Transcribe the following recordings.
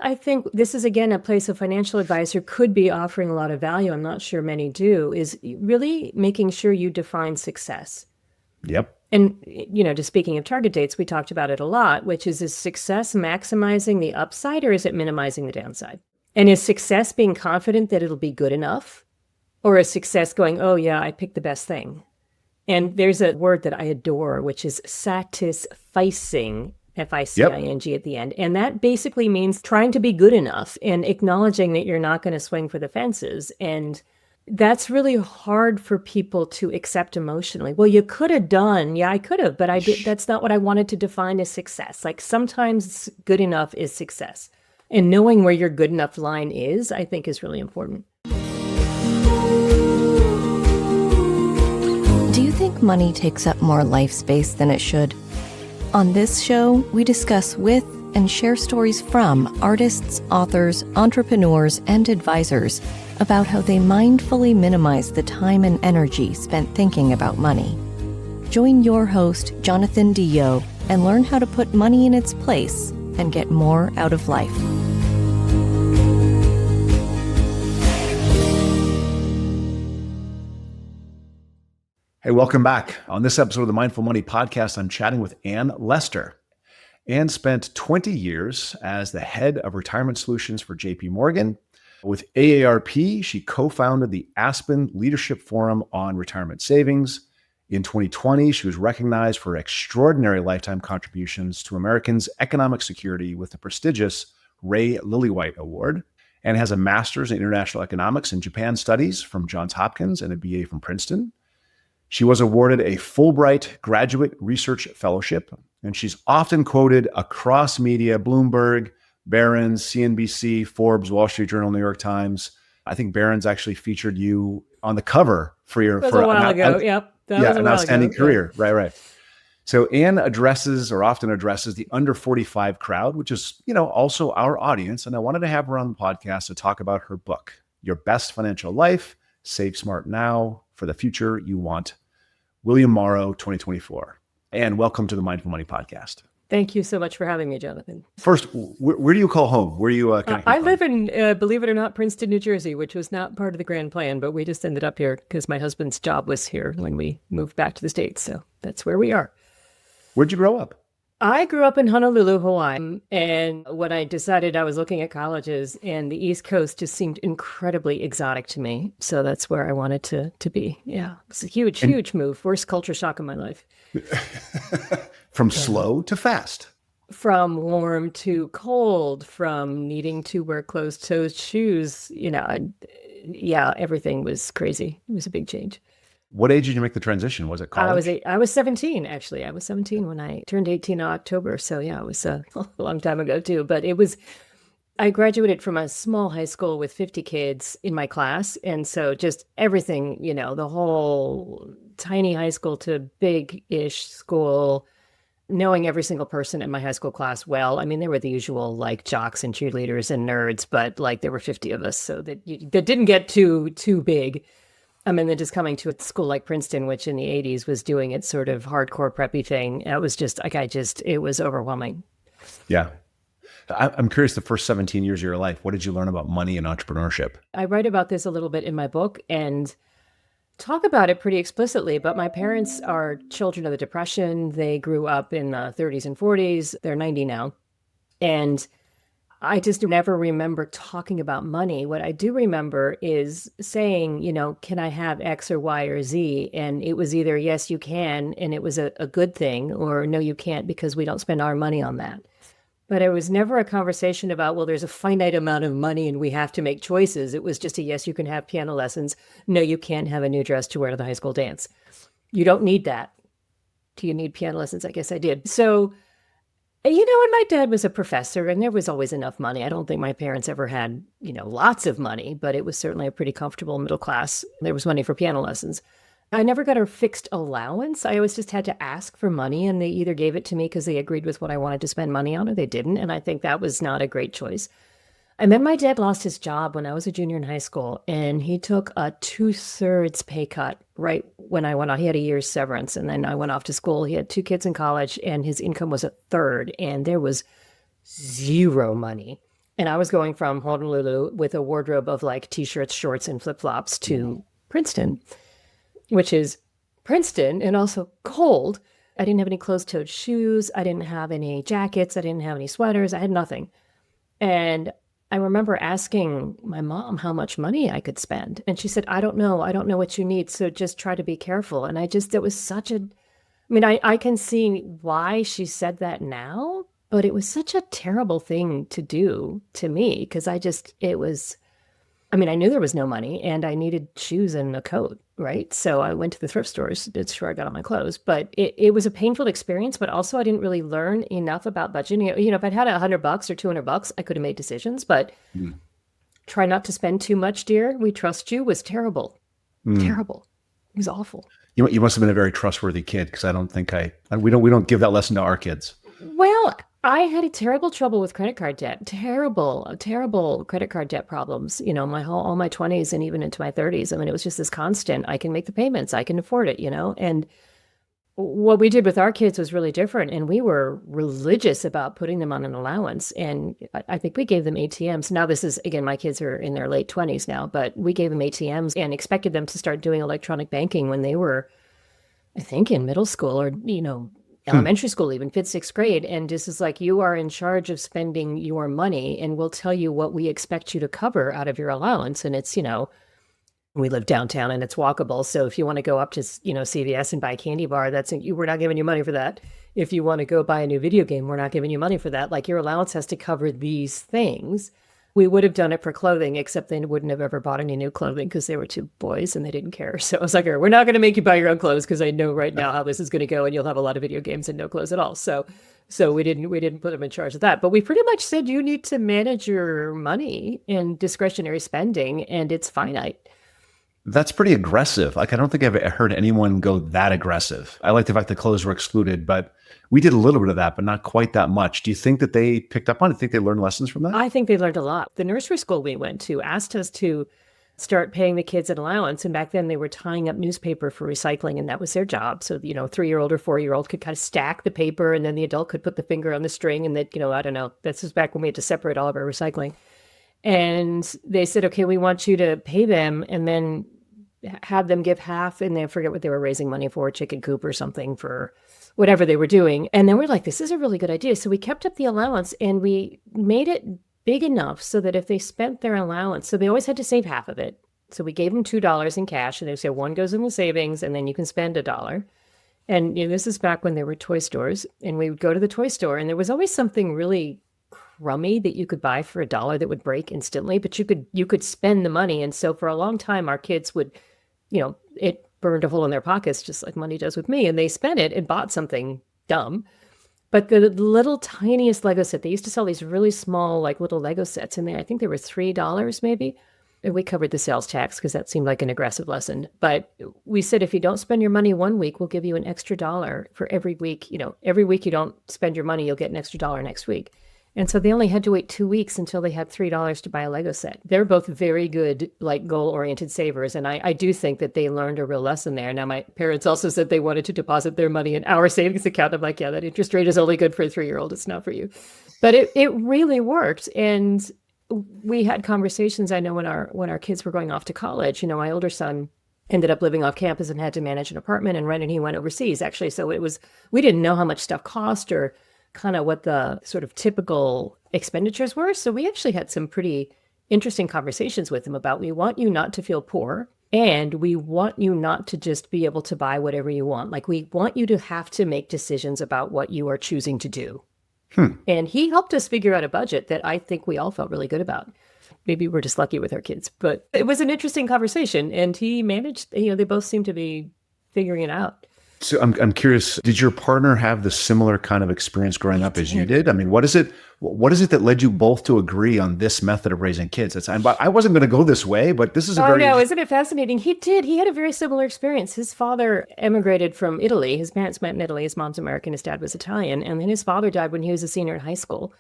I think this is, again, a place a financial advisor could be offering a lot of value. I'm not sure many do, is really making sure you define success. Yep. And, just speaking of target dates, we talked about it a lot, which is success maximizing the upside or is it minimizing the downside? And is success being confident that it'll be good enough? Or is success going, oh yeah, I picked the best thing? And there's a word that I adore, which is satisficing, F-I-C-I-N-G at the end. And that basically means trying to be good enough and acknowledging that you're not going to swing for the fences. And that's really hard for people to accept emotionally. Well, you could have done, yeah, I could have, but I did. That's not what I wanted to define as success. Like sometimes good enough is success. And knowing where your good enough line is, I think is really important. Do you think money takes up more life space than it should? On this show, we discuss with and share stories from artists, authors, entrepreneurs, and advisors about how they mindfully minimize the time and energy spent thinking about money. Join your host, Jonathan Dio, and learn how to put money in its place and get more out of life. Hey, welcome back. On this episode of the Mindful Money Podcast, I'm chatting with Ann Lester. Ann spent 20 years as the head of retirement solutions for JP Morgan. With AARP, she co-founded the Aspen Leadership Forum on retirement savings. In 2020, she was recognized for extraordinary lifetime contributions to Americans' economic security with the prestigious Ray Lillywhite Award, and has a master's in international economics and Japan studies from Johns Hopkins and a BA from Princeton. She was awarded a Fulbright Graduate Research Fellowship, and she's often quoted across media, Bloomberg, Barron's, CNBC, Forbes, Wall Street Journal, New York Times. I think Barron's actually featured you on the cover for your That was a while ago. Yep. An outstanding career. Yeah. Right. So Ann often addresses the under 45 crowd, which is, also our audience. And I wanted to have her on the podcast to talk about her book, Your Best Financial Life, Save Smart Now for the Future You Want. William Morrow, 2024. Ann, welcome to the Mindful Money Podcast. Thank you so much for having me, Jonathan. First, where do you call home? Where are you I live in, believe it or not, Princeton, New Jersey, which was not part of the grand plan, but we just ended up here because my husband's job was here when we moved back to the States. So that's where we are. Where'd you grow up? I grew up in Honolulu, Hawaii. And when I decided I was looking at colleges, and the East Coast just seemed incredibly exotic to me. So that's where I wanted to be. Yeah, it's a huge move. Worst culture shock of my life. From slow to fast. From warm to cold, from needing to wear closed-toed shoes. Everything was crazy. It was a big change. What age did you make the transition? Was it college? I was 17, actually. I was 17 when I turned 18 in October. So yeah, it was a long time ago too. But I graduated from a small high school with 50 kids in my class. And so just everything, the whole tiny high school to big-ish school, knowing every single person in my high school class well. I mean, there were the usual jocks and cheerleaders and nerds, but there were 50 of us. So that didn't get too big. And then just coming to a school like Princeton, which in the 80s was doing its sort of hardcore preppy thing. It was just it was overwhelming. Yeah. I'm curious, the first 17 years of your life, what did you learn about money and entrepreneurship? I write about this a little bit in my book and talk about it pretty explicitly, but my parents are children of the Depression. They grew up in the 30s and 40s. They're 90 now. And I just never remember talking about money. What I do remember is saying, can I have X or Y or Z? And it was either, yes, you can, and it was a good thing, or no, you can't because we don't spend our money on that. But it was never a conversation about, well, there's a finite amount of money and we have to make choices. It was just a, yes, you can have piano lessons. No, you can't have a new dress to wear to the high school dance. You don't need that. Do you need piano lessons? I guess I did. So, and my dad was a professor and there was always enough money. I don't think my parents ever had, lots of money, but it was certainly a pretty comfortable middle class. There was money for piano lessons. I never got a fixed allowance. I always just had to ask for money, and they either gave it to me because they agreed with what I wanted to spend money on, or they didn't. And I think that was not a great choice. And then my dad lost his job when I was a junior in high school, and he took a 2/3 pay cut right when I went off. He had a year's severance, and then I went off to school. He had 2 kids in college, and his income was 1/3, and there was zero money. And I was going from Honolulu with a wardrobe of like t-shirts, shorts, and flip-flops to Princeton, which is Princeton and also cold. I didn't have any closed-toed shoes. I didn't have any jackets. I didn't have any sweaters. I had nothing. And I remember asking my mom how much money I could spend. And she said, I don't know. I don't know what you need. So just try to be careful. And it was such a, I can see why she said that now, but it was such a terrible thing to do to me because I knew there was no money and I needed shoes and a coat, right? So I went to the thrift stores. It's where I got all my clothes. But it was a painful experience, but also I didn't really learn enough about budgeting. If I'd had $100 or $200, I could have made decisions, but try not to spend too much, dear. We trust you was terrible. Terrible. It was awful. You must have been a very trustworthy kid because I don't think we don't give that lesson to our kids. Well, I had a terrible trouble with credit card debt. Terrible credit card debt problems, all my 20s and even into my 30s. It was just this constant, I can make the payments, I can afford it, and what we did with our kids was really different. And we were religious about putting them on an allowance. And I think we gave them ATMs. Now this is, again, my kids are in their late 20s now, but we gave them ATMs and expected them to start doing electronic banking when they were, I think, in middle school or, elementary school, even 5th, 6th grade. And this is like, you are in charge of spending your money and we'll tell you what we expect you to cover out of your allowance. And it's, we live downtown and it's walkable. So if you want to go up to, CVS and buy a candy bar, we're not giving you money for that. If you want to go buy a new video game, we're not giving you money for that. Like your allowance has to cover these things. We would have done it for clothing, except they wouldn't have ever bought any new clothing because they were two boys and they didn't care. So I was like, we're not going to make you buy your own clothes because I know right now how this is going to go and you'll have a lot of video games and no clothes at all. So we didn't put them in charge of that. But we pretty much said you need to manage your money and discretionary spending and it's finite. That's pretty aggressive. Like, I don't think I've heard anyone go that aggressive. I like the fact that clothes were excluded, but we did a little bit of that, but not quite that much. Do you think that they picked up on it? Do you think they learned lessons from that? I think they learned a lot. The nursery school we went to asked us to start paying the kids an allowance. And back then they were tying up newspaper for recycling and that was their job. So, 3-year-old or 4-year-old could kind of stack the paper and then the adult could put the finger on the string and that, I don't know. This was back when we had to separate all of our recycling. And they said, okay, we want you to pay them and then have them give half, and I forget what they were raising money for, chicken coop or something for whatever they were doing. And then we're like, this is a really good idea. So we kept up the allowance and we made it big enough so that if they spent their allowance, so they always had to save half of it. So we gave them $2 in cash and they said one goes in the savings and then you can spend $1. And this is back when there were toy stores and we would go to the toy store and there was always something really crummy that you could buy for $1 that would break instantly, but you could spend the money. And so for a long time, our kids would, it burned a hole in their pockets, just like money does with me. And they spent it and bought something dumb. But the little tiniest Lego set, they used to sell these really small, like little Lego sets in there. I think they were $3 maybe. And we covered the sales tax because that seemed like an aggressive lesson. But we said, if you don't spend your money one week, we'll give you an extra $1 for every week. Every week you don't spend your money, you'll get an extra $1 next week. And so they only had to wait 2 weeks until they had $3 to buy a Lego set. They're both very good, like goal-oriented savers. And I do think that they learned a real lesson there. Now, my parents also said they wanted to deposit their money in our savings account. I'm like, yeah, that interest rate is only good for a 3-year-old. It's not for you. But it really worked. And we had conversations, I know, when our kids were going off to college. My older son ended up living off campus and had to manage an apartment and rent, and he went overseas, actually. So we didn't know how much stuff cost or kind of what the sort of typical expenditures were. So we actually had some pretty interesting conversations with him about, we want you not to feel poor and we want you not to just be able to buy whatever you want. Like, we want you to have to make decisions about what you are choosing to do. And he helped us figure out a budget that I think we all felt really good about. Maybe we're just lucky with our kids, but it was an interesting conversation and he managed, they both seem to be figuring it out. So I'm curious, did your partner have the similar kind of experience growing up as you did? I mean, what is it that led you both to agree on this method of raising kids? I wasn't going to go this way, but this is isn't it fascinating? He did. He had a very similar experience. His father emigrated from Italy. His parents met in Italy. His mom's American. His dad was Italian. And then his father died when he was a senior in high school.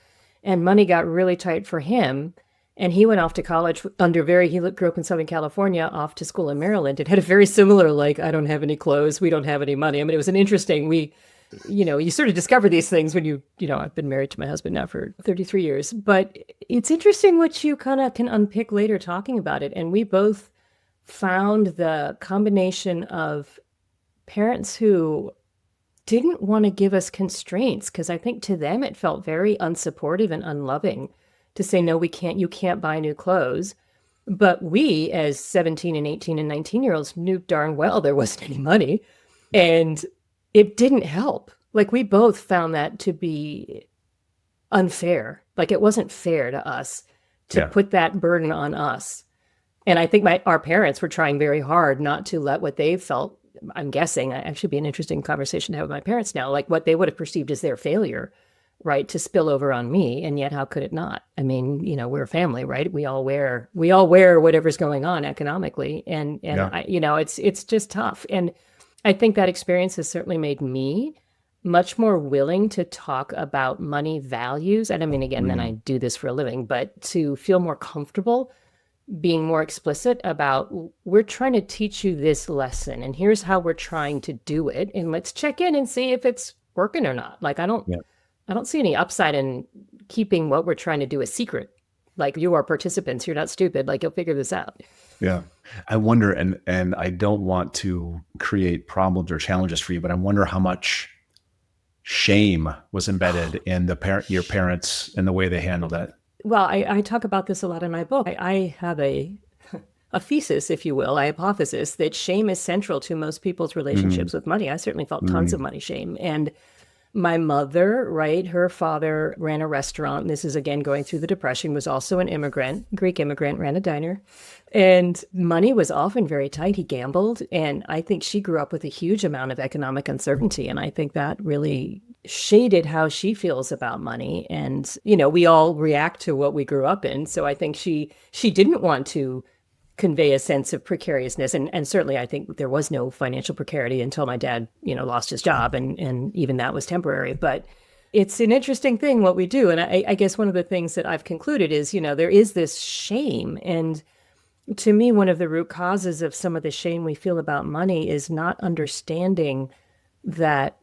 And money got really tight for him. And he went off to college he grew up in Southern California, off to school in Maryland, and had a very similar, I don't have any clothes, we don't have any money. I mean, it was an interesting, you sort of discover these things when I've been married to my husband now for 33 years. But it's interesting what you kind of can unpick later talking about it. And we both found the combination of parents who didn't want to give us constraints, because I think to them it felt very unsupportive and unloving to say, no, you can't buy new clothes. But we, as 17 and 18 and 19-year-olds, knew darn well there wasn't any money. And it didn't help. Like, we both found that to be unfair. Like, it wasn't fair to us to put that burden on us. And I think our parents were trying very hard not to let what they felt, I'm guessing, actually be an interesting conversation to have with my parents now, like what they would have perceived as their failure, right, to spill over on me. And yet, how could it not? I mean, we're a family, right? We all wear whatever's going on economically. And it's just tough. And I think that experience has certainly made me much more willing to talk about money values. And I mean, again, then I do this for a living, but to feel more comfortable being more explicit about, we're trying to teach you this lesson and here's how we're trying to do it. And let's check in and see if it's working or not. Like, I don't see any upside in keeping what we're trying to do a secret. Like, you are participants, you're not stupid. Like, you'll figure this out. Yeah. I wonder, and I don't want to create problems or challenges for you, but I wonder how much shame was embedded in your parents and the way they handled that. Well, I talk about this a lot in my book. I have a thesis, if you will, a hypothesis that shame is central to most people's relationships with money. I certainly felt tons of money shame. And my mother, right, her father ran a restaurant. This is, again, going through the Depression, was also an immigrant, Greek immigrant, ran a diner. And money was often very tight. He gambled. And I think she grew up with a huge amount of economic uncertainty. And I think that really shaded how she feels about money. And, we all react to what we grew up in. So I think she didn't want to convey a sense of precariousness. And certainly I think there was no financial precarity until my dad, lost his job. And even that was temporary. But it's an interesting thing what we do. And I guess one of the things that I've concluded is, there is this shame. And to me, one of the root causes of some of the shame we feel about money is not understanding that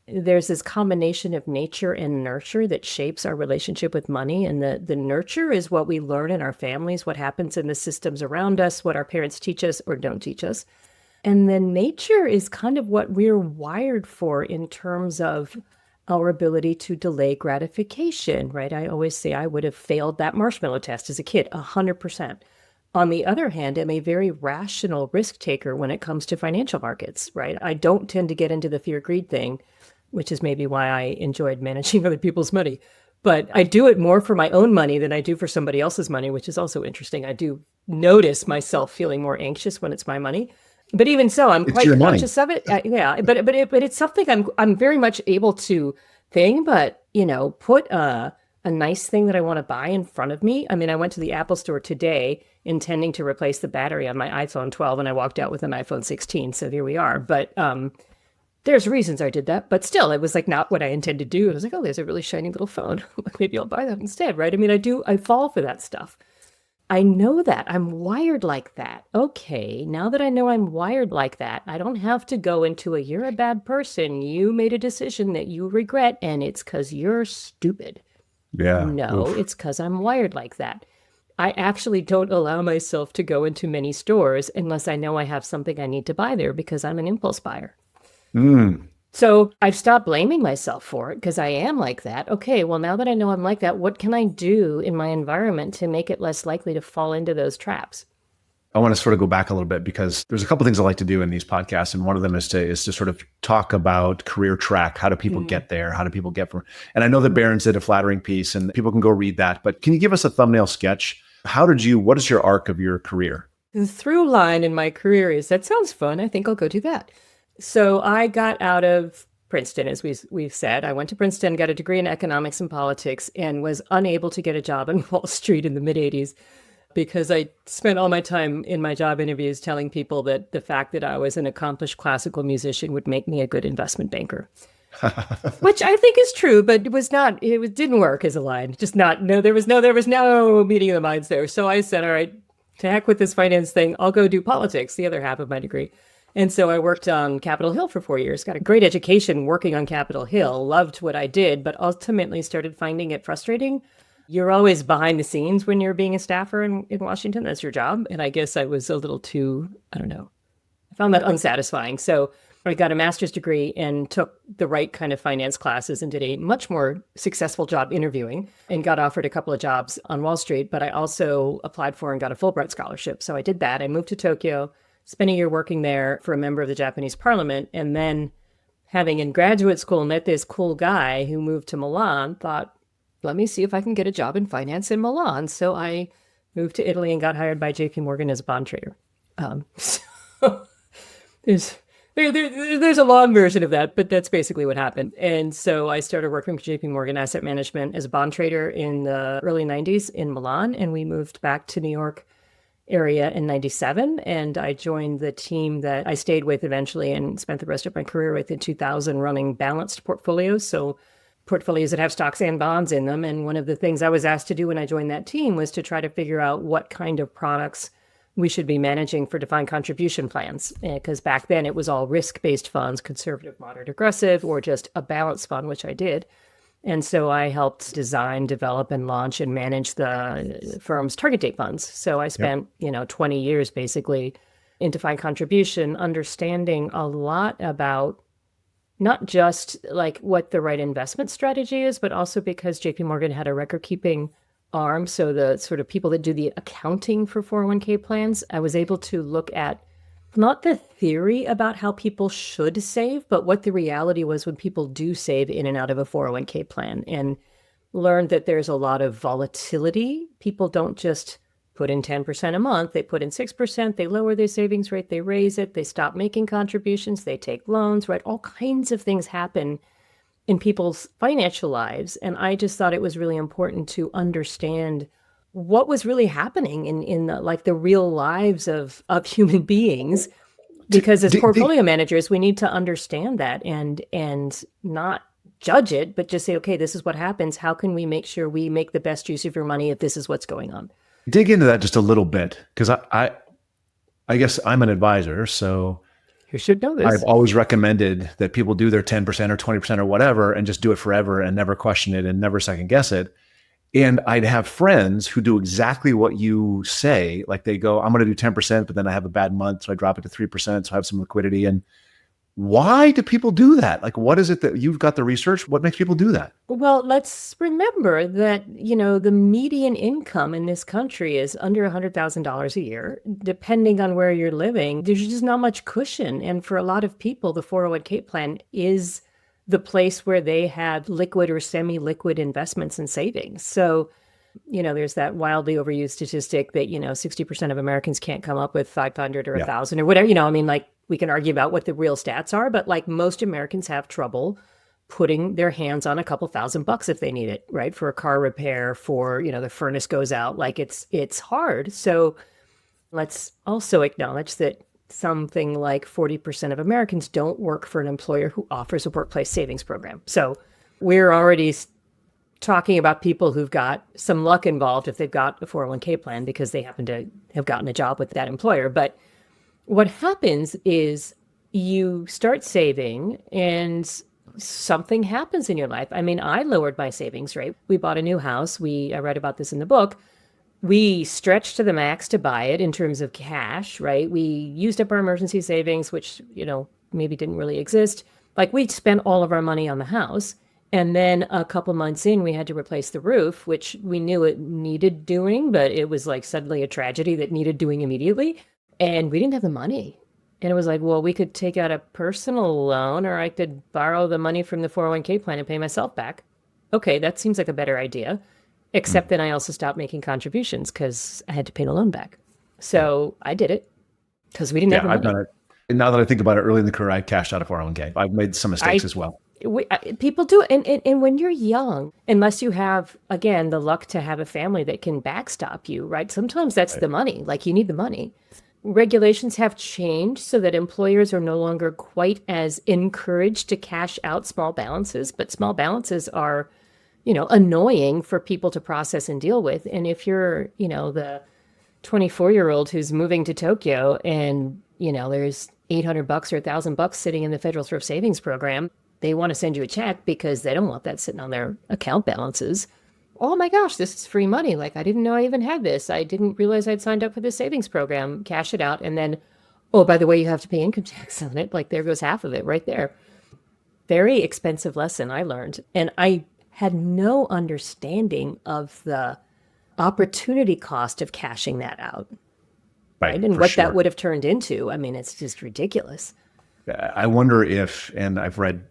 there's this combination of nature and nurture that shapes our relationship with money. And the nurture is what we learn in our families, what happens in the systems around us, what our parents teach us or don't teach us. And then nature is kind of what we're wired for in terms of our ability to delay gratification, right? I always say I would have failed that marshmallow test as a kid, 100%. On the other hand, I'm a very rational risk taker when it comes to financial markets, right? I don't tend to get into the fear-greed thing, which is maybe why I enjoyed managing other people's money. But I do it more for my own money than I do for somebody else's money, which is also interesting. I do notice myself feeling more anxious when it's my money. But even so, I'm quite conscious of it. But it's something I'm very much able to think, but, put a nice thing that I want to buy in front of me. I mean, I went to the Apple store today intending to replace the battery on my iPhone 12, and I walked out with an iPhone 16. So here we are. But there's reasons I did that. But still, it was like not what I intended to do. I was like, oh, there's a really shiny little phone. Maybe I'll buy that instead, right? I mean, I fall for that stuff. I know that. I'm wired like that. Okay, now that I know I'm wired like that, I don't have to go into you're a bad person. You made a decision that you regret, and it's because you're stupid. Yeah. No, it's because I'm wired like that. I actually don't allow myself to go into many stores unless I know I have something I need to buy there because I'm an impulse buyer. So I've stopped blaming myself for it because I am like that. Okay, well, now that I know I'm like that, what can I do in my environment to make it less likely to fall into those traps? I want to sort of go back a little bit because there's a couple of things I like to do in these podcasts. And one of them is to sort of talk about career track. How do people get there? How do people get from, and I know that Barron's did a flattering piece and people can go read that, but can you give us a thumbnail sketch? What is your arc of your career? The through line in my career is, that sounds fun. I think I'll go do that. So I got out of Princeton, as we've said. I went to Princeton, got a degree in economics and politics, and was unable to get a job on Wall Street in the mid-'80s because I spent all my time in my job interviews telling people that the fact that I was an accomplished classical musician would make me a good investment banker. Which I think is true, but it didn't work as a line. There was no meeting of the minds there. So I said, all right, to heck with this finance thing, I'll go do politics, the other half of my degree. And so I worked on Capitol Hill for 4 years, got a great education working on Capitol Hill, loved what I did, but ultimately started finding it frustrating. You're always behind the scenes when you're being a staffer in Washington. That's your job. And I guess I was a little too, I don't know, I found that unsatisfying. So I got a master's degree and took the right kind of finance classes and did a much more successful job interviewing and got offered a couple of jobs on Wall Street. But I also applied for and got a Fulbright scholarship. So I did that. I moved to Tokyo, spent a year working there for a member of the Japanese parliament. And then having in graduate school met this cool guy who moved to Milan, thought, let me see if I can get a job in finance in Milan. So I moved to Italy and got hired by JP Morgan as a bond trader. So there's a long version of that, but that's basically what happened. And so I started working with JP Morgan Asset Management as a bond trader in the early 90s in Milan. And we moved back to New York area in 97. And I joined the team that I stayed with eventually and spent the rest of my career with in 2000 running balanced portfolios. So portfolios that have stocks and bonds in them. And one of the things I was asked to do when I joined that team was to try to figure out what kind of products we should be managing for defined contribution plans. Because back then it was all risk-based funds, conservative, moderate, aggressive, or just a balanced fund, which I did. And so I helped design, develop, and launch and manage the firm's target date funds. So I spent, 20 years basically in defined contribution, understanding a lot about not just like what the right investment strategy is, but also because JP Morgan had a record-keeping arm. So the sort of people that do the accounting for 401k plans, I was able to look at not the theory about how people should save, but what the reality was when people do save in and out of a 401k plan, and learned that there's a lot of volatility. People don't just put in 10% a month, they put in 6%, they lower their savings rate, they raise it, they stop making contributions, they take loans, right? All kinds of things happen in people's financial lives. And I just thought it was really important to understand what was really happening in the real lives of human beings, because as portfolio managers, we need to understand that and not judge it, but just say, okay, this is what happens. How can we make sure we make the best use of your money if this is what's going on? Dig into that just a little bit, because I guess I'm an advisor, so you should know this. I've always recommended that people do their 10% or 20% or whatever and just do it forever and never question it and never second guess it. And I'd have friends who do exactly what you say. Like they go, I'm going to do 10%, but then I have a bad month, so I drop it to 3%, so I have some liquidity. And why do people do that? Like, what is it that you've got the research? What makes people do that? Well, let's remember that, the median income in this country is under $100,000 a year. Depending on where you're living, there's just not much cushion. And for a lot of people, the 401k plan is the place where they have liquid or semi-liquid investments and savings. So, there's that wildly overused statistic that, 60% of Americans can't come up with 500 or 1,000 or whatever, we can argue about what the real stats are, but like most Americans have trouble putting their hands on a couple $1,000 if they need it, right? For a car repair, for, the furnace goes out, like it's hard. So let's also acknowledge that something like 40% of Americans don't work for an employer who offers a workplace savings program. So we're already talking about people who've got some luck involved if they've got a 401k plan because they happen to have gotten a job with that employer. But what happens is you start saving and something happens in your life. I mean, I lowered my savings rate. We bought a new house. I read about this in the book. We stretched to the max to buy it in terms of cash, right? We used up our emergency savings, which, maybe didn't really exist. Like we spent all of our money on the house. And then a couple months in, we had to replace the roof, which we knew it needed doing, but it was like suddenly a tragedy that needed doing immediately. And we didn't have the money. And it was like, well, we could take out a personal loan or I could borrow the money from the 401k plan and pay myself back. Okay, that seems like a better idea. Except then I also stopped making contributions because I had to pay the loan back. So I did it because we didn't have the money. I've done it. And now that I think about it, early in the career, I cashed out a 401k. I've made some mistakes as well. People do. And when you're young, unless you have, again, the luck to have a family that can backstop you, right? Sometimes that's the money. Like you need the money. Regulations have changed so that employers are no longer quite as encouraged to cash out small balances, but small balances are, annoying for people to process and deal with. And if you're, the 24-year-old who's moving to Tokyo and There's $800 or $1,000 sitting in the Federal Thrift Savings Program. They want to send you a check because they don't want that sitting on their account balances. Oh my gosh, this is free money. Like, I didn't know I even had this. I didn't realize I'd signed up for this savings program. Cash it out. And then, oh, by the way, you have to pay income tax on it. Like, there goes half of it right there. Very expensive lesson I learned. And I had no understanding of the opportunity cost of cashing that out. Right? And what that would have turned into. I mean, it's just ridiculous. I wonder if, and I've read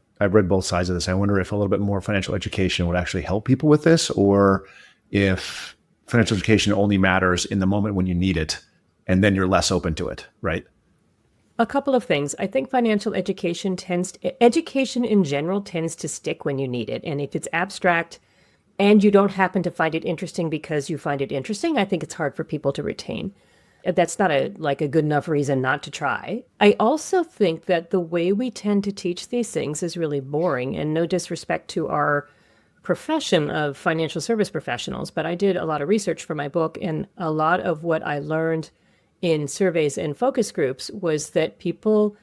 both sides of this. I wonder if a little bit more financial education would actually help people with this, or if financial education only matters in the moment when you need it, and then you're less open to it, right? A couple of things. I think financial education education in general tends to stick when you need it. And if it's abstract and you don't happen to find it interesting because you find it interesting, I think it's hard for people to retain. That's not a good enough reason not to try. I also think that the way we tend to teach these things is really boring, and no disrespect to our profession of financial service professionals, but I did a lot of research for my book, and a lot of what I learned in surveys and focus groups was that people,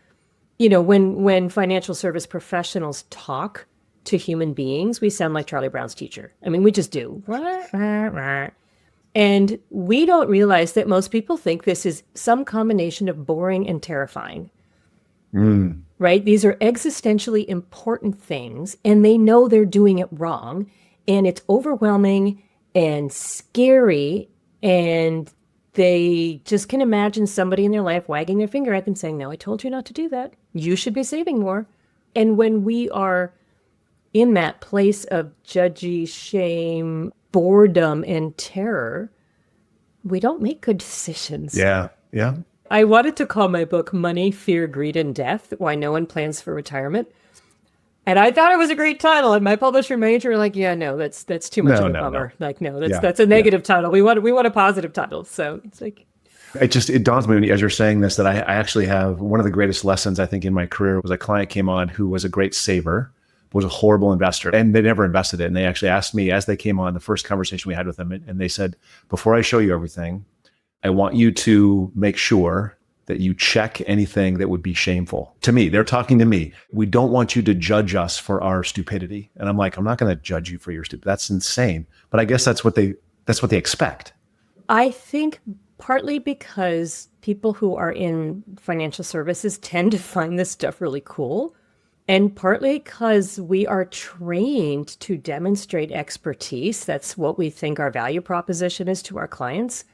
when financial service professionals talk to human beings, we sound like Charlie Brown's teacher. I mean, we just do. And we don't realize that most people think this is some combination of boring and terrifying. Right? These are existentially important things, and they know they're doing it wrong, and it's overwhelming and scary, and they just can imagine somebody in their life wagging their finger at them saying, no, I told you not to do that. You should be saving more. And when we are in that place of judgy, shame, boredom, and terror, we don't make good decisions. Yeah. I wanted to call my book Money, Fear, Greed, and Death, Why No One Plans for Retirement. And I thought it was a great title. And my publisher and my agent were like, yeah, no, that's too much of a bummer. No. Like, no, that's a negative title. We want a positive title. So it's like... It dawns on me as you're saying this that I actually have one of the greatest lessons I think in my career was a client came on who was a great saver, was a horrible investor, and they never invested it. And they actually asked me as they came on, the first conversation we had with them, and they said, before I show you everything, I want you to make sure that you check anything that would be shameful. To me, they're talking to me. We don't want you to judge us for our stupidity. And I'm like, I'm not going to judge you for your stupidity. That's insane. But I guess that's what they expect. I think partly because people who are in financial services tend to find this stuff really cool. And partly because we are trained to demonstrate expertise. That's what we think our value proposition is to our clients.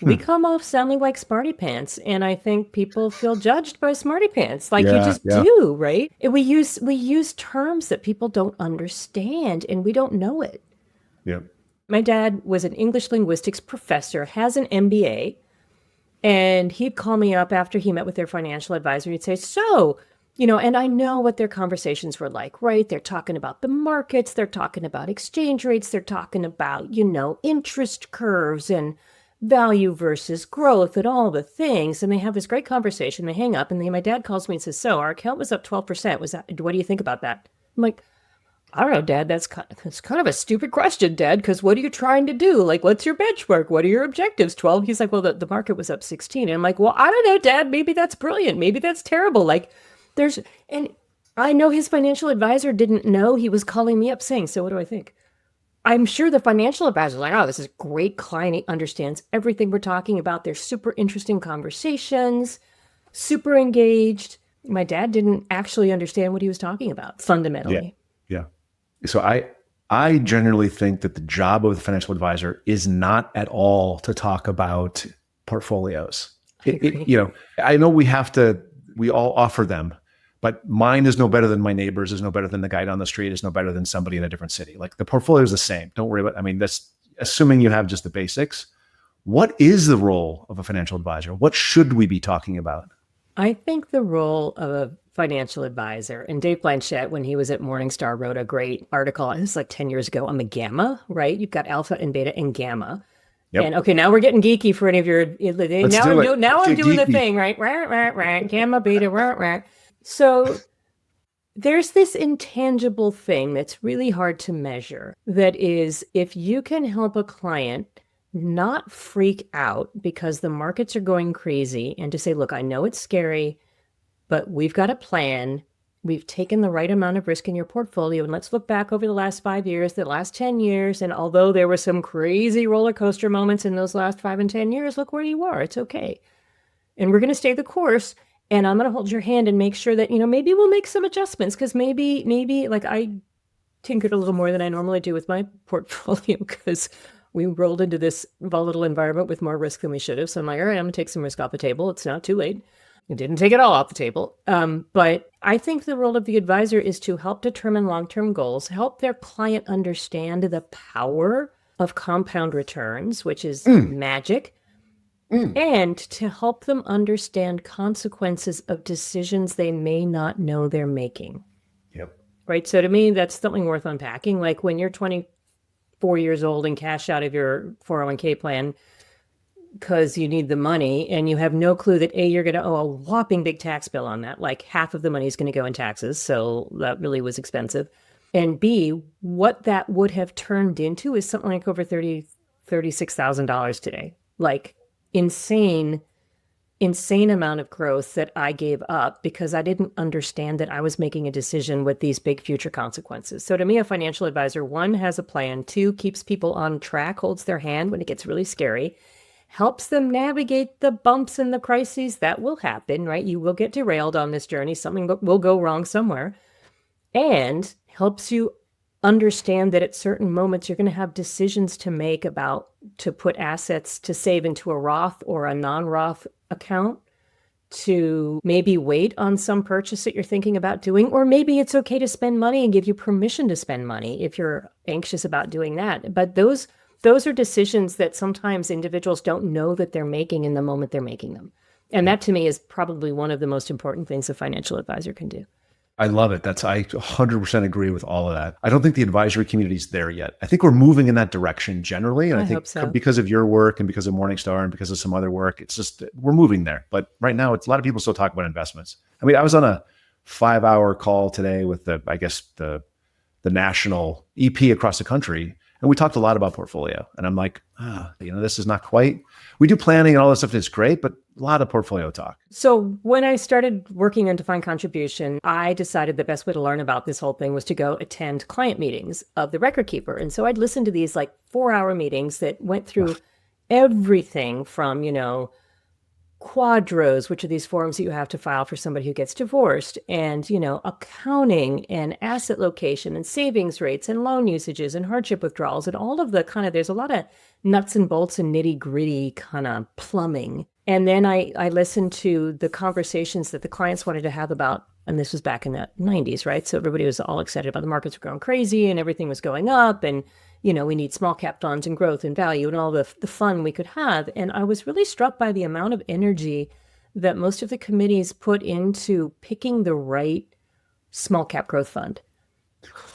We come off sounding like smarty pants. And I think people feel judged by smarty pants. Like you just do, right? And we use terms that people don't understand and we don't know it. Yeah. My dad was an English linguistics professor, has an MBA. And he'd call me up after he met with their financial advisor. He'd say, so... and I know what their conversations were like, right? They're talking about the markets. They're talking about exchange rates. They're talking about, interest curves and value versus growth and all the things. And they have this great conversation. They hang up and then my dad calls me and says, so our account was up 12%. What do you think about that? I'm like, I don't know, Dad. That's kind of a stupid question, Dad, because what are you trying to do? Like, what's your benchmark? What are your objectives? 12? He's like, well, the market was up 16. And I'm like, well, I don't know, Dad. Maybe that's brilliant. Maybe that's terrible. Like, and I know his financial advisor didn't know he was calling me up saying, so what do I think? I'm sure the financial advisor is like, oh, this is a great client. He understands everything we're talking about. They're super interesting conversations, super engaged. My dad didn't actually understand what he was talking about fundamentally. Yeah. So I generally think that the job of the financial advisor is not at all to talk about portfolios. I know we all offer them. But mine is no better than my neighbor's, is no better than the guy down the street, is no better than somebody in a different city. Like the portfolio is the same. Don't worry about that's assuming you have just the basics. What is the role of a financial advisor? What should we be talking about? I think the role of a financial advisor, and Dave Blanchett, when he was at Morningstar, wrote a great article, it was like 10 years ago, on the gamma, right? You've got alpha and beta and gamma. Yep. And okay, now we're getting geeky for any of your, now I'm doing the thing, right? Gamma, beta, So there's this intangible thing that's really hard to measure. That is, if you can help a client not freak out because the markets are going crazy, and to say, look, I know it's scary, but we've got a plan. We've taken the right amount of risk in your portfolio. And let's look back over the last 5 years, the last 10 years. And although there were some crazy roller coaster moments in those last 5 and 10 years, look where you are. It's okay. And we're going to stay the course. And I'm going to hold your hand and make sure that, maybe we'll make some adjustments, because maybe like I tinkered a little more than I normally do with my portfolio because we rolled into this volatile environment with more risk than we should have. So I'm like, all right, I'm going to take some risk off the table. It's not too late. I didn't take it all off the table. But I think the role of the advisor is to help determine long-term goals, help their client understand the power of compound returns, which is magic, and to help them understand consequences of decisions they may not know they're making. Yep. Right? So to me, that's something worth unpacking. Like when you're 24 years old and cash out of your 401k plan because you need the money and you have no clue that A, you're going to owe a whopping big tax bill on that. Like half of the money is going to go in taxes. So that really was expensive. And B, what that would have turned into is something like over $36,000 today. Like insane amount of growth that I gave up because I didn't understand that I was making a decision with these big future consequences. So to me, a financial advisor, 1, has a plan, 2, keeps people on track, holds their hand when it gets really scary, helps them navigate the bumps and the crises that will happen, right? You will get derailed on this journey. Something will go wrong somewhere, and helps you understand that at certain moments you're going to have decisions to make about to put assets to save into a Roth or a non-Roth account, to maybe wait on some purchase that you're thinking about doing, or maybe it's okay to spend money and give you permission to spend money if you're anxious about doing that. But those are decisions that sometimes individuals don't know that they're making in the moment they're making them. And that to me is probably one of the most important things a financial advisor can do. I love it. I 100% agree with all of that. I don't think the advisory community is there yet. I think we're moving in that direction generally. And I think hope so. Because of your work and because of Morningstar and because of some other work, it's just, we're moving there. But right now, it's a lot of people still talk about investments. I mean, I was on a 5-hour call today with the national EP across the country. And we talked a lot about portfolio. And I'm like, this is not quite, we do planning and all that stuff. It's great, but a lot of portfolio talk. So when I started working on defined contribution, I decided the best way to learn about this whole thing was to go attend client meetings of the record keeper. And so I'd listen to these like 4-hour meetings that went through everything from, quadros, which are these forms that you have to file for somebody who gets divorced, and, accounting and asset location and savings rates and loan usages and hardship withdrawals and all of the there's a lot of nuts and bolts and nitty gritty kind of plumbing. And then I listened to the conversations that the clients wanted to have about, and this was back in the 90s, right? So everybody was all excited about the markets were going crazy and everything was going up, and we need small cap funds and growth and value and all the fun we could have. And I was really struck by the amount of energy that most of the committees put into picking the right small cap growth fund.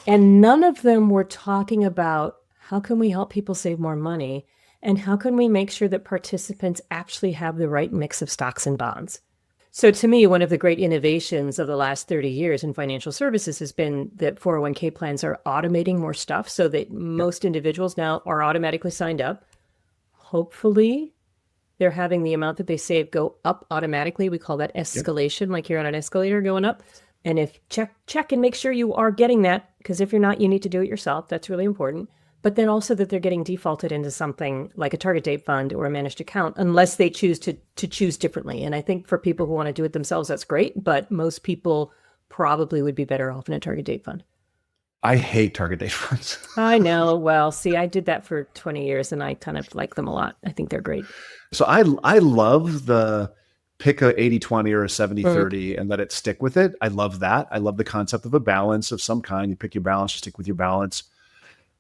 And none of them were talking about how can we help people save more money and how can we make sure that participants actually have the right mix of stocks and bonds. So to me, one of the great innovations of the last 30 years in financial services has been that 401k plans are automating more stuff so that most individuals now are automatically signed up. Hopefully, they're having the amount that they save go up automatically. We call that escalation, like you're on an escalator going up. And if check and make sure you are getting that, because if you're not, you need to do it yourself. That's really important. But then also that they're getting defaulted into something like a target date fund or a managed account, unless they choose to choose differently. And I think for people who want to do it themselves, that's great. But most people probably would be better off in a target date fund. I hate target date funds. I know. Well, see, I did that for 20 years and I kind of like them a lot. I think they're great. So I love the pick a 80-20 or a 70-30 and let it stick with it. I love that. I love the concept of a balance of some kind. You pick your balance, you stick with your balance.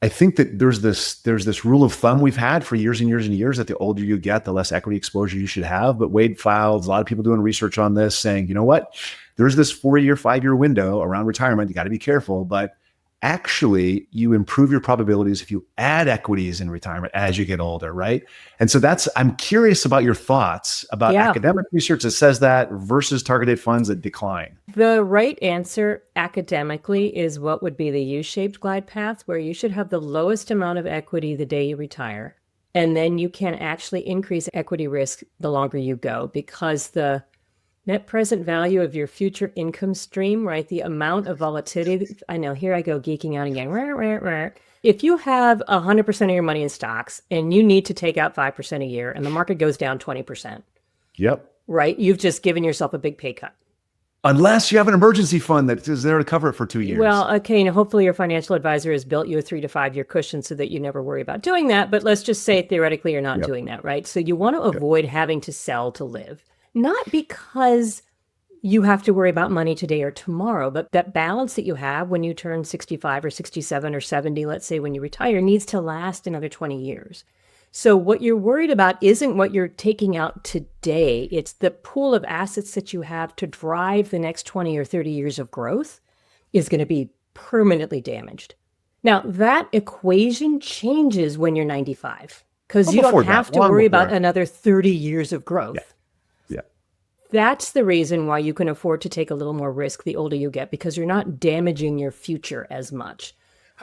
I think that there's this rule of thumb we've had for years and years and years that the older you get, the less equity exposure you should have. But Wade filed, a lot of people doing research on this saying, you know what, there's this 4-year, 5-year window around retirement. You got to be careful, but actually you improve your probabilities if you add equities in retirement as you get older, right? And so I'm curious about your thoughts about academic research that says that versus targeted funds that decline. The right answer academically is what would be the U-shaped glide path, where you should have the lowest amount of equity the day you retire. And then you can actually increase equity risk the longer you go, because the net present value of your future income stream, right? The amount of volatility. I know, here I go geeking out again. If you have 100% of your money in stocks and you need to take out 5% a year and the market goes down 20%, Yep. right? You've just given yourself a big pay cut. Unless you have an emergency fund that is there to cover it for 2 years. Well, okay, and hopefully your financial advisor has built you a 3 to 5 year cushion so that you never worry about doing that. But let's just say theoretically you're not doing that, right? So you want to avoid having to sell to live, not because you have to worry about money today or tomorrow, but that balance that you have when you turn 65 or 67 or 70, let's say when you retire, needs to last another 20 years. So what you're worried about isn't what you're taking out today. It's the pool of assets that you have to drive the next 20 or 30 years of growth is going to be permanently damaged. Now, that equation changes when you're 95, because you don't have to worry about another 30 years of growth. Yeah. That's the reason why you can afford to take a little more risk the older you get, because you're not damaging your future as much.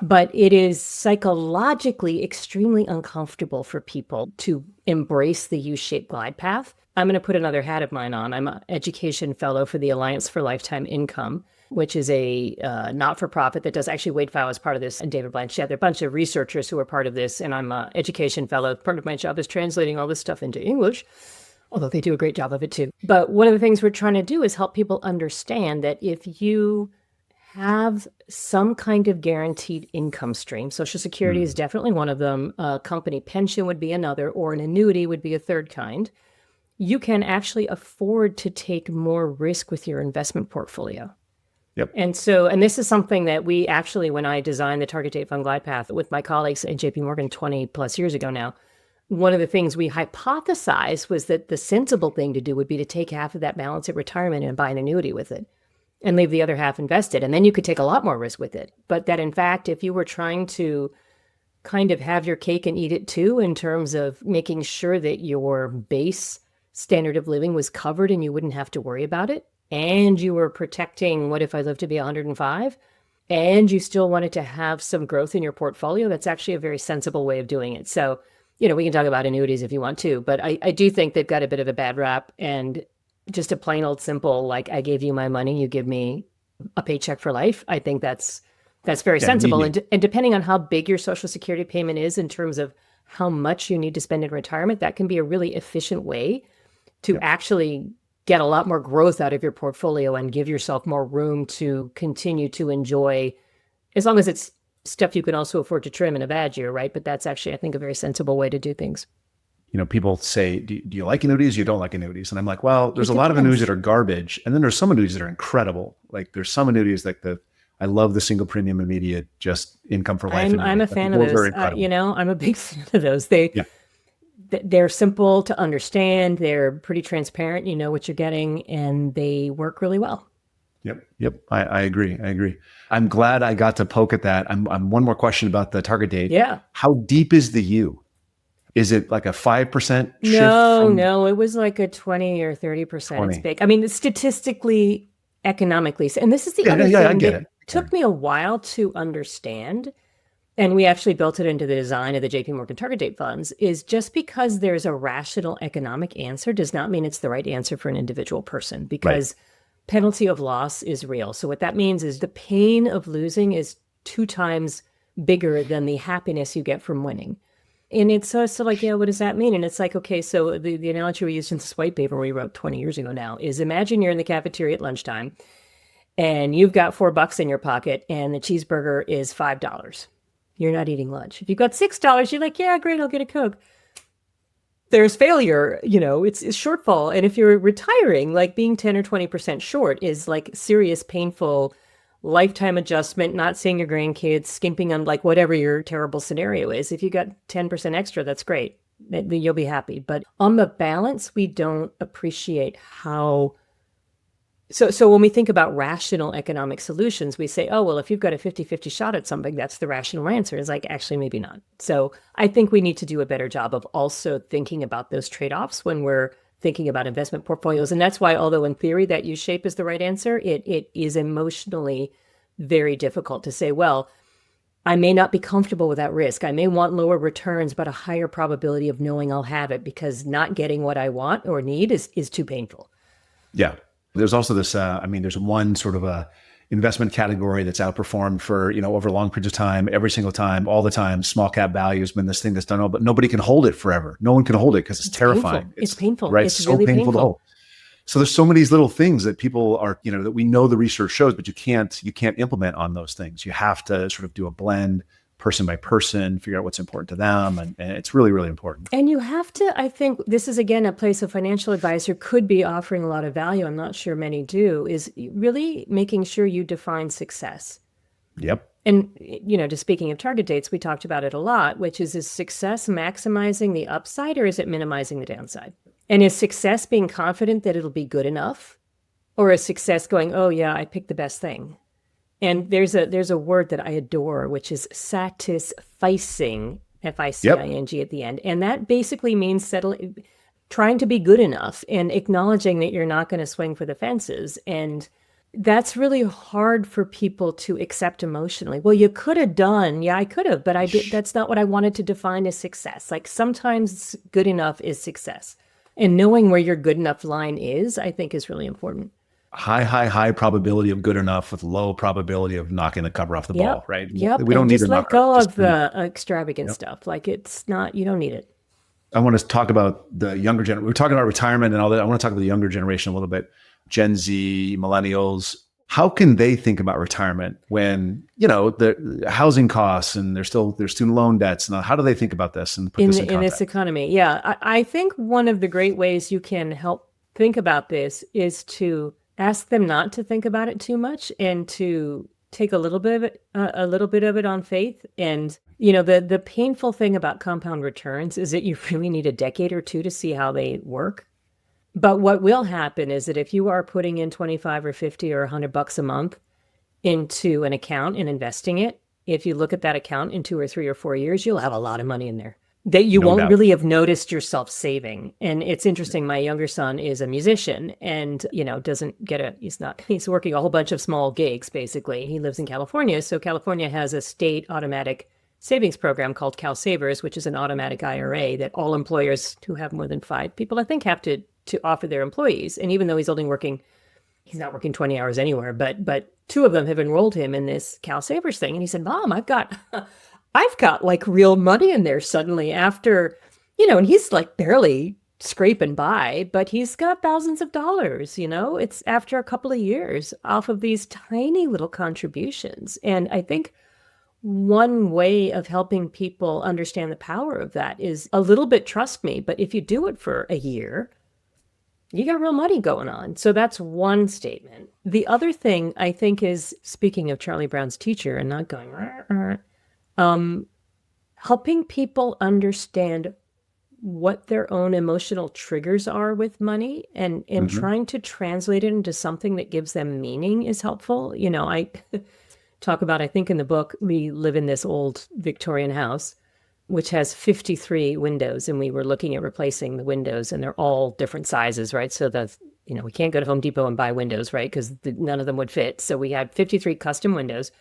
But it is psychologically extremely uncomfortable for people to embrace the U-shaped glide path. I'm going to put another hat of mine on. I'm an education fellow for the Alliance for Lifetime Income, which is a not-for-profit that does, actually Wade Pfau is part of this, and David Blanchett. There are a bunch of researchers who are part of this, and I'm an education fellow. Part of my job is translating all this stuff into English, although they do a great job of it too. But one of the things we're trying to do is help people understand that if you have some kind of guaranteed income stream, Social Security is definitely one of them, a company pension would be another, or an annuity would be a third kind, you can actually afford to take more risk with your investment portfolio. Yep. And this is something that we actually, when I designed the Target Date Fund Glide Path with my colleagues at JP Morgan 20 plus years ago now, one of the things we hypothesized was that the sensible thing to do would be to take half of that balance at retirement and buy an annuity with it, and leave the other half invested. And then you could take a lot more risk with it. But that, in fact, if you were trying to kind of have your cake and eat it too, in terms of making sure that your base standard of living was covered and you wouldn't have to worry about it, and you were protecting, what if I live to be 105, and you still wanted to have some growth in your portfolio, that's actually a very sensible way of doing it. So, we can talk about annuities if you want to, but I do think they've got a bit of a bad rap, and just a plain old simple, like, I gave you my money, you give me a paycheck for life. I think that's very sensible. And depending on how big your Social Security payment is in terms of how much you need to spend in retirement, that can be a really efficient way to actually get a lot more growth out of your portfolio and give yourself more room to continue to enjoy, as long as it's stuff you can also afford to trim in a bad year, right? But that's actually, I think, a very sensible way to do things. People say, do you like annuities? You don't like annuities. And I'm like, well, there's a lot of annuities that are garbage. And then there's some annuities that are incredible. Like there's some annuities like I love the single premium immediate, just income for life. I'm a fan of those. I'm a big fan of those. They're simple to understand. They're pretty transparent. You know what you're getting, and they work really well. Yep. I agree. I'm glad I got to poke at that. I'm one more question about the target date. Yeah. How deep is the U? Is it like a 5% shift? No, it was like a 20 or 30%. It's big. I mean, statistically, economically. And this is the other thing I get it. Took me a while to understand. And we actually built it into the design of the JP Morgan Target Date funds, is just because there's a rational economic answer does not mean it's the right answer for an individual person, because penalty of loss is real. So what that means is the pain of losing is 2 times bigger than the happiness you get from winning. And it's so like, what does that mean? And it's like, okay, so the analogy we used in this white paper we wrote 20 years ago now is, imagine you're in the cafeteria at lunchtime and you've got $4 in your pocket and the cheeseburger is $5. You're not eating lunch. If you've got $6, you're like, yeah, great, I'll get a Coke. There's failure, it's shortfall. And if you're retiring, like being 10 or 20% short is like serious, painful lifetime adjustment, not seeing your grandkids, skimping on like whatever your terrible scenario is. If you got 10% extra, that's great. You'll be happy. But on the balance, we don't appreciate how. So when we think about rational economic solutions, we say, oh, well, if you've got a 50-50 shot at something, that's the rational answer. It's like, actually, maybe not. So I think we need to do a better job of also thinking about those trade-offs when we're thinking about investment portfolios. And that's why, although in theory that U-shape is the right answer, it is emotionally very difficult to say, well, I may not be comfortable with that risk. I may want lower returns, but a higher probability of knowing I'll have it because not getting what I want or need is too painful. Yeah. There's also this, there's one sort of a investment category that's outperformed for, over long periods of time, every single time, all the time. Small cap value has been this thing that's done all, but nobody can hold it forever. No one can hold it because it's terrifying. Painful. It's painful. Right. It's so really painful to hold. So there's so many of these little things that people are, that we know the research shows, but you can't implement on those things. You have to sort of do a blend, person by person, figure out what's important to them. And it's really, really important. And you have to, I think this is, again, a place a financial advisor could be offering a lot of value. I'm not sure many do, is really making sure you define success. Yep. And, just speaking of target dates, we talked about it a lot, which is success maximizing the upside or is it minimizing the downside? And is success being confident that it'll be good enough? Or is success going, oh yeah, I picked the best thing? And there's a word that I adore, which is satisficing, F-I-C-I-N-G at the end. And that basically means trying to be good enough and acknowledging that you're not going to swing for the fences. And that's really hard for people to accept emotionally. Well, you could have done. Yeah, I could have, but I did. That's not what I wanted to define as success. Like sometimes good enough is success. And knowing where your good enough line is, I think is really important. High probability of good enough with low probability of knocking the cover off the ball, right? Yep. We don't need to let go of the extravagant stuff. Like it's not, you don't need it. I want to talk about the younger generation. We're talking about retirement and all that. I want to talk about the younger generation a little bit. Gen Z, millennials. How can they think about retirement when, the housing costs and there's student loan debts? And how do they think about this and put this in this economy? Yeah. I think one of the great ways you can help think about this is to ask them not to think about it too much and to take a little bit of it on faith. And, the painful thing about compound returns is that you really need a decade or two to see how they work. But what will happen is that if you are putting in 25 or 50 or $100 a month into an account and investing it, if you look at that account in 2 or 3 or 4 years, you'll have a lot of money in there that you won't really have noticed yourself saving. And it's interesting. My younger son is a musician and, he's working a whole bunch of small gigs, basically. He lives in California. So California has a state automatic savings program called Cal Savers, which is an automatic IRA that all employers who have more than 5 people, I think, have to offer their employees. And even though he's not working 20 hours anywhere, but 2 of them have enrolled him in this Cal Savers thing. And he said, Mom, I've got like real money in there suddenly after, and he's like barely scraping by, but he's got thousands of dollars, it's after a couple of years off of these tiny little contributions. And I think one way of helping people understand the power of that is a little bit trust me, but if you do it for a year, you got real money going on. So that's one statement. The other thing I think is, speaking of Charlie Brown's teacher and not going, helping people understand what their own emotional triggers are with money and trying to translate it into something that gives them meaning is helpful. I talk about, I think in the book, we live in this old Victorian house, which has 53 windows. And we were looking at replacing the windows and they're all different sizes, right? So we can't go to Home Depot and buy windows, right? Because none of them would fit. So we had 53 custom windows.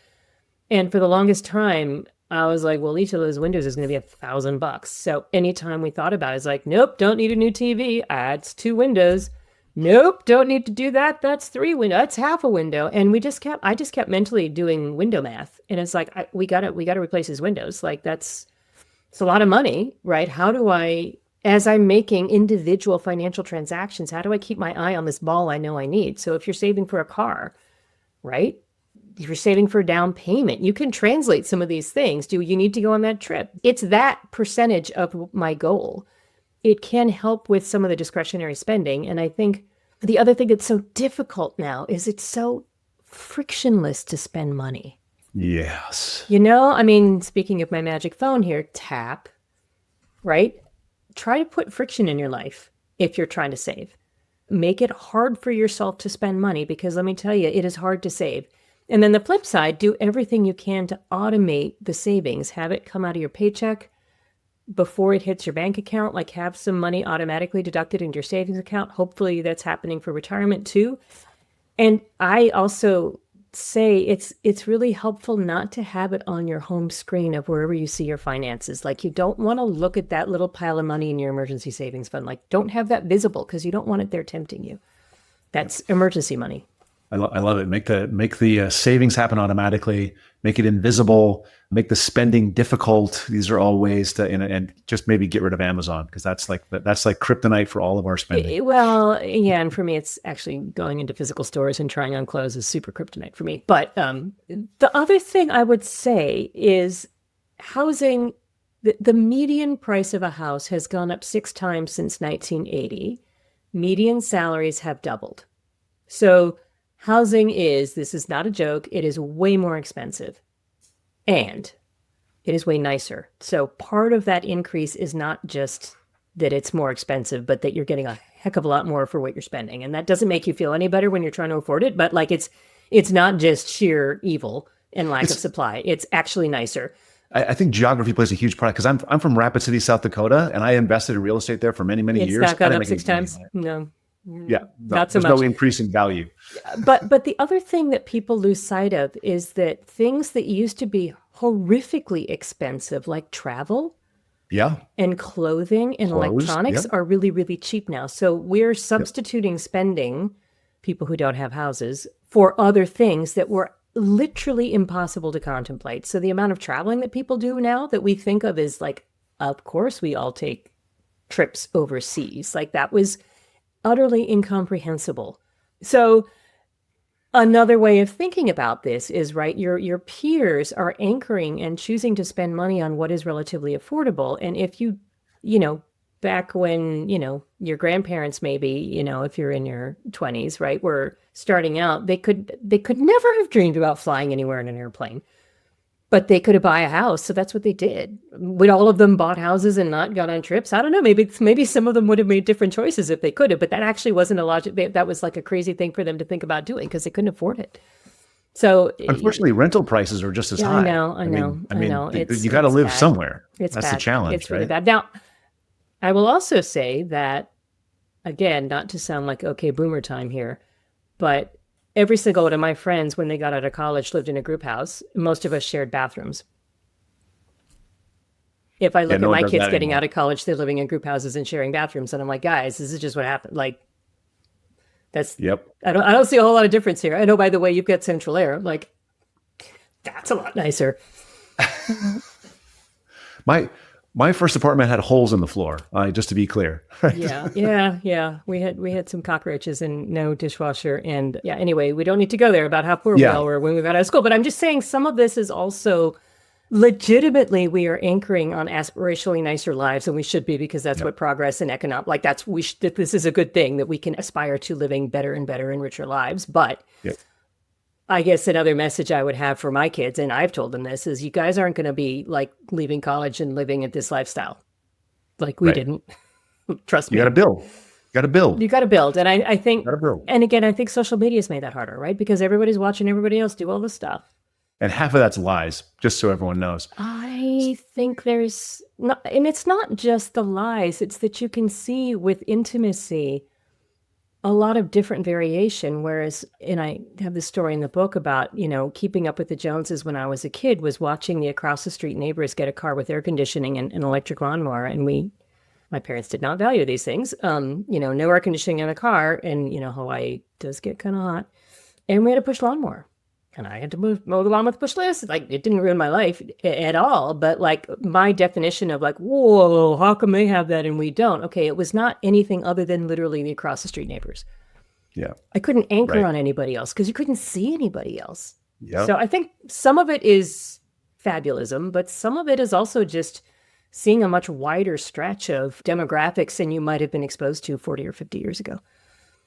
And for the longest time, I was like, well, each of those windows is going to be $1,000. So anytime we thought about it, it's like, nope, don't need a new TV. Adds 2 windows. Nope, don't need to do that. That's 3 windows. That's half a window. And I just kept mentally doing window math. And it's like, we got to replace his windows. Like it's a lot of money, right? How do I, as I'm making individual financial transactions, how do I keep my eye on this ball I know I need? So if you're saving for a car, right? If you're saving for a down payment, you can translate some of these things. Do you need to go on that trip? It's that percentage of my goal. It can help with some of the discretionary spending. And I think the other thing that's so difficult now is it's so frictionless to spend money. Yes. Speaking of my magic phone here, tap, right? Try to put friction in your life if you're trying to save. Make it hard for yourself to spend money because let me tell you, it is hard to save. And then the flip side, do everything you can to automate the savings. Have it come out of your paycheck before it hits your bank account, like have some money automatically deducted into your savings account. Hopefully that's happening for retirement too. And I also say it's really helpful not to have it on your home screen of wherever you see your finances. Like, you don't want to look at that little pile of money in your emergency savings fund. Like, don't have that visible because you don't want it there tempting you. That's emergency money. I love it. Make the savings happen automatically. Make it invisible. Make the spending difficult. These are all ways to, and just maybe get rid of Amazon, because that's like kryptonite for all of our spending. Well, yeah, and for me, it's actually going into physical stores and trying on clothes is super kryptonite for me. But the other thing I would say is housing. The median price of a house has gone up 6 times since 1980. Median salaries have doubled. So housing this is not a joke, it is way more expensive. And it is way nicer. So part of that increase is not just that it's more expensive, but that you're getting a heck of a lot more for what you're spending. And that doesn't make you feel any better when you're trying to afford it, but like it's not just sheer evil and lack of supply. It's actually nicer. I think geography plays a huge part, because I'm from Rapid City, South Dakota, and I invested in real estate there for many years. It's not gone up 6 times? No. Yeah, not so much. There's no increase in value. But the other thing that people lose sight of is that things that used to be horrifically expensive, like travel, and clothing and electronics, are really, really cheap now. So we're substituting spending, people who don't have houses, for other things that were literally impossible to contemplate. So the amount of traveling that people do now that we think of is like, of course we all take trips overseas. Like, that was utterly incomprehensible. So another way of thinking about this is, right, your peers are anchoring and choosing to spend money on what is relatively affordable. And if you back when, your grandparents, maybe, if you're in your 20s, right, were starting out, they could never have dreamed about flying anywhere in an airplane. But they could buy a house, so that's what they did. Would all of them bought houses and not got on trips? I don't know. Maybe some of them would have made different choices if they could have, but that actually wasn't a logic. That was like a crazy thing for them to think about doing because they couldn't afford it. So unfortunately, rental prices are just as high. I know. You got to live somewhere. That's bad. the challenge. It's really bad. Now, I will also say that, again, not to sound like, okay, boomer time here, but every single one of my friends, when they got out of college, lived in a group house. Most of us shared bathrooms. If I look at my kids getting out of college, they're living in group houses and sharing bathrooms. And I'm like, guys, this is just what happened. Like, that's, I don't see a whole lot of difference here. I know, by the way, you've got central air. Like, that's a lot nicer. My first apartment had holes in the floor, just to be clear. Yeah. We had some cockroaches and no dishwasher. And anyway, we don't need to go there about how poor we all were when we got out of school. But I'm just saying some of this is also legitimately, we are anchoring on aspirationally nicer lives, and we should be, because that's what progress and economic, like this is a good thing, that we can aspire to living better and better and richer lives. But I guess another message I would have for my kids, and I've told them this, is you guys aren't going to be like leaving college and living at this lifestyle. Like we didn't. Trust me. You got to build. You got to build. And I think, and again, I think social media has made that harder, right? Because everybody's watching everybody else do all this stuff. And half of that's lies, just so everyone knows. I think there's not, and it's not just the lies, it's that you can see with intimacy a lot of different variation. Whereas, and I have this story in the book about, keeping up with the Joneses when I was a kid was watching the across the street neighbors get a car with air conditioning and an electric lawnmower. And my parents did not value these things. No air conditioning in the car, and, Hawaii does get kind of hot. And we had a push lawnmower. And I had to mow the lawn with pushless. Like, it didn't ruin my life at all. But like, my definition of like, whoa, how come they have that and we don't? Okay, it was not anything other than literally the across the street neighbors. Yeah. I couldn't anchor on anybody else because you couldn't see anybody else. Yep. So I think some of it is fabulism, but some of it is also just seeing a much wider stretch of demographics than you might have been exposed to 40 or 50 years ago.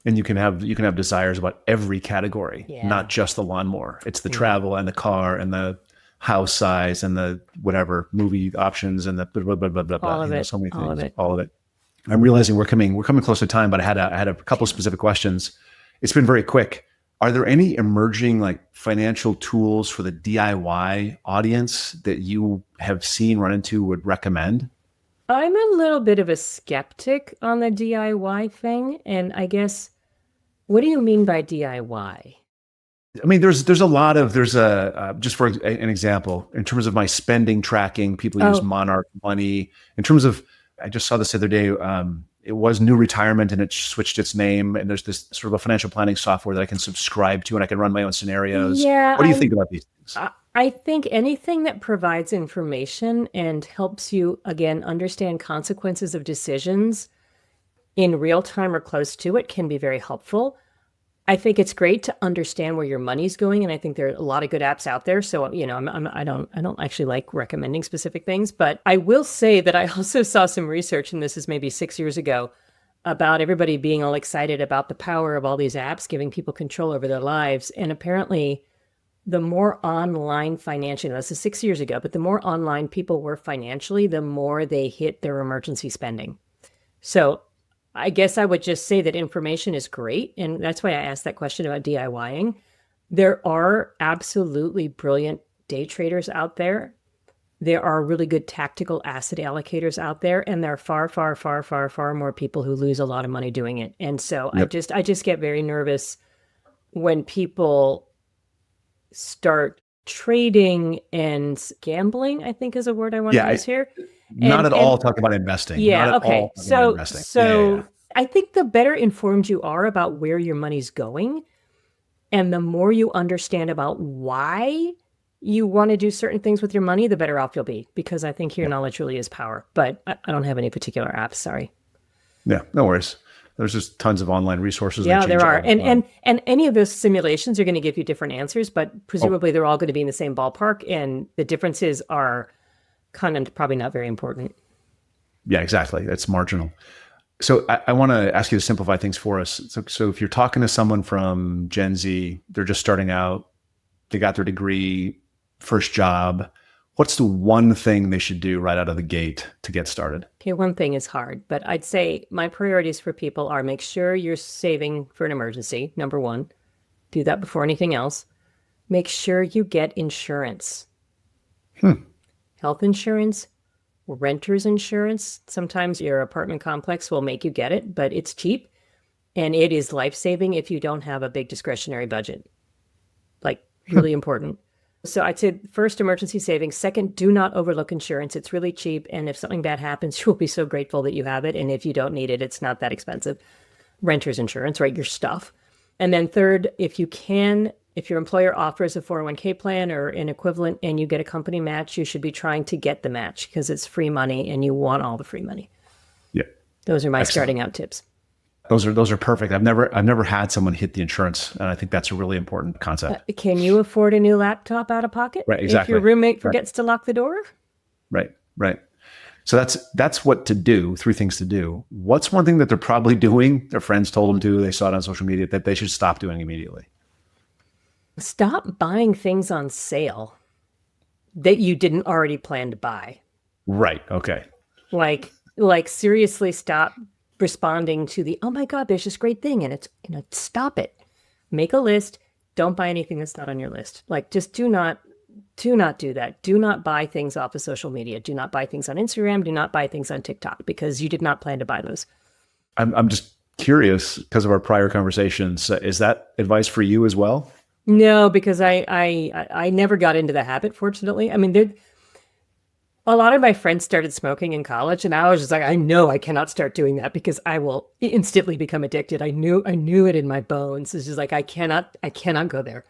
And you can have desires about every category, not just the lawnmower. It's the travel and the car and the house size and the whatever movie options and the blah blah blah blah blah. All of it. So many things. All of it. I'm realizing we're coming close to time, but I had a couple of specific questions. It's been very quick. Are there any emerging like financial tools for the DIY audience that you have seen, run into, would recommend? I'm a little bit of a skeptic on the DIY thing. And I guess, what do you mean by DIY? I mean, there's a just for an example, in terms of my spending tracking, people use Monarch Money. In terms of, I just saw this the other day, it was New Retirement and it switched its name. And there's this sort of a financial planning software that I can subscribe to and I can run my own scenarios. Yeah. What do you think about these things? I think anything that provides information and helps you, again, understand consequences of decisions in real time or close to it can be very helpful. I think it's great to understand where your money's going, and I think there are a lot of good apps out there. So, I don't actually like recommending specific things, but I will say that I also saw some research, and this is maybe 6 years ago, about everybody being all excited about the power of all these apps giving people control over their lives. And apparently, the more online financially, this is 6 years ago, but the more online people were financially, the more they hit their emergency spending. So I guess I would just say that information is great. And that's why I asked that question about DIYing. There are absolutely brilliant day traders out there. There are really good tactical asset allocators out there. And there are far, far, far, far, far more people who lose a lot of money doing it. And so I just get very nervous when people start trading and gambling, I think is a word I want to use here. Not at all talk about investing. Yeah. Okay. So Yeah. I think the better informed you are about where your money's going, and the more you understand about why you want to do certain things with your money, the better off you'll be, because I think your knowledge really is power. But I don't have any particular apps. Sorry. Yeah. No worries. There's just tons of online resources. Yeah, there are. And any of those simulations are going to give you different answers, but presumably they're all going to be in the same ballpark, and the differences are kind of probably not very important. Yeah, exactly. It's marginal. So I want to ask you to simplify things for us. So if you're talking to someone from Gen Z, they're just starting out, they got their degree, first job, what's the one thing they should do right out of the gate to get started? Okay, one thing is hard, but I'd say my priorities for people are make sure you're saving for an emergency, number one. Do that before anything else. Make sure you get insurance. Health insurance, renter's insurance. Sometimes your apartment complex will make you get it, but it's cheap. And it is life-saving if you don't have a big discretionary budget. Like, really important. So I'd say first, emergency savings. Second, do not overlook insurance. It's really cheap. And if something bad happens, you'll be so grateful that you have it. And if you don't need it, it's not that expensive. Renter's insurance, right? Your stuff. And then third, if you can, if your employer offers a 401k plan or an equivalent and you get a company match, you should be trying to get the match because it's free money and you want all the free money. Yeah. Those are my starting out tips. Those are perfect. I've never had someone hit the insurance, and I think that's a really important concept. Can you afford a new laptop out of pocket? Right, exactly. If your roommate forgets to lock the door? Right. So that's what to do, 3 things to do. What's one thing that they're probably doing, their friends told them to, they saw it on social media, that they should stop doing immediately? Stop buying things on sale that you didn't already plan to buy. Right. Okay. Like seriously stop responding to the, oh my God, there's this great thing. And it's, stop it. Make a list. Don't buy anything that's not on your list. Like, just do not do that. Do not buy things off of social media. Do not buy things on Instagram. Do not buy things on TikTok because you did not plan to buy those. I'm just curious because of our prior conversations. Is that advice for you as well? No, because I never got into the habit, fortunately. I mean, a lot of my friends started smoking in college, and I was just like, I know I cannot start doing that because I will instantly become addicted. I knew it in my bones. It's just like, I cannot go there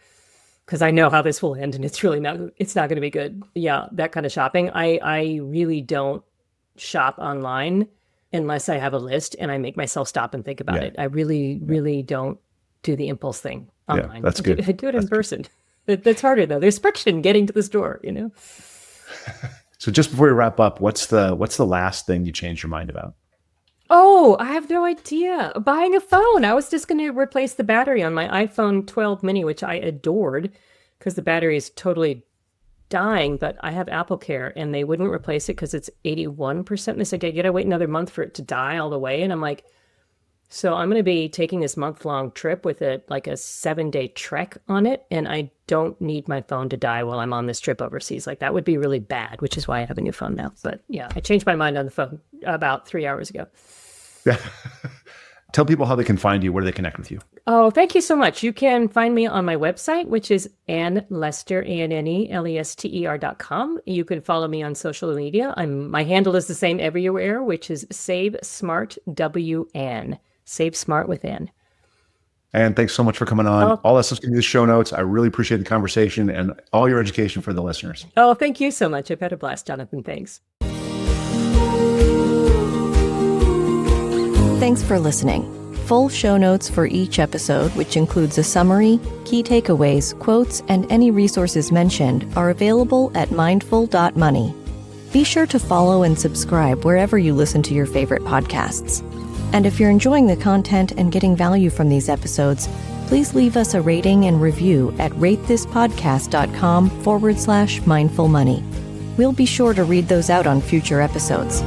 because I know how this will end, and it's not going to be good. Yeah, that kind of shopping. I really don't shop online unless I have a list and I make myself stop and think about it. I really, really don't do the impulse thing online. Yeah, that's good. I do it in person. That's harder though. There's friction getting to the store, So just before we wrap up, what's the last thing you changed your mind about? Oh, I have no idea. Buying a phone. I was just going to replace the battery on my iPhone 12 mini, which I adored because the battery is totally dying, but I have Apple Care and they wouldn't replace it because it's 81%. And they said, you got to wait another month for it to die all the way. And I'm like, so I'm going to be taking this month-long trip with a 7-day trek on it, and I don't need my phone to die while I'm on this trip overseas. Like, that would be really bad, which is why I have a new phone now. But yeah, I changed my mind on the phone about 3 hours ago. Yeah. Tell people how they can find you, where they connect with you. Oh, thank you so much. You can find me on my website, which is AnneLester, ANNELESTER.com. You can follow me on social media. My handle is the same everywhere, which is Save Smart WN. Save Smart with N. And thanks so much for coming on. All us listening to the show notes, I really appreciate the conversation and all your education for the listeners. Oh, thank you so much. I've had a blast, Jonathan. Thanks. Thanks for listening. Full show notes for each episode, which includes a summary, key takeaways, quotes, and any resources mentioned, are available at mindful.money. Be sure to follow and subscribe wherever you listen to your favorite podcasts. And if you're enjoying the content and getting value from these episodes, please leave us a rating and review at ratethispodcast.com/mindfulmoney. We'll be sure to read those out on future episodes.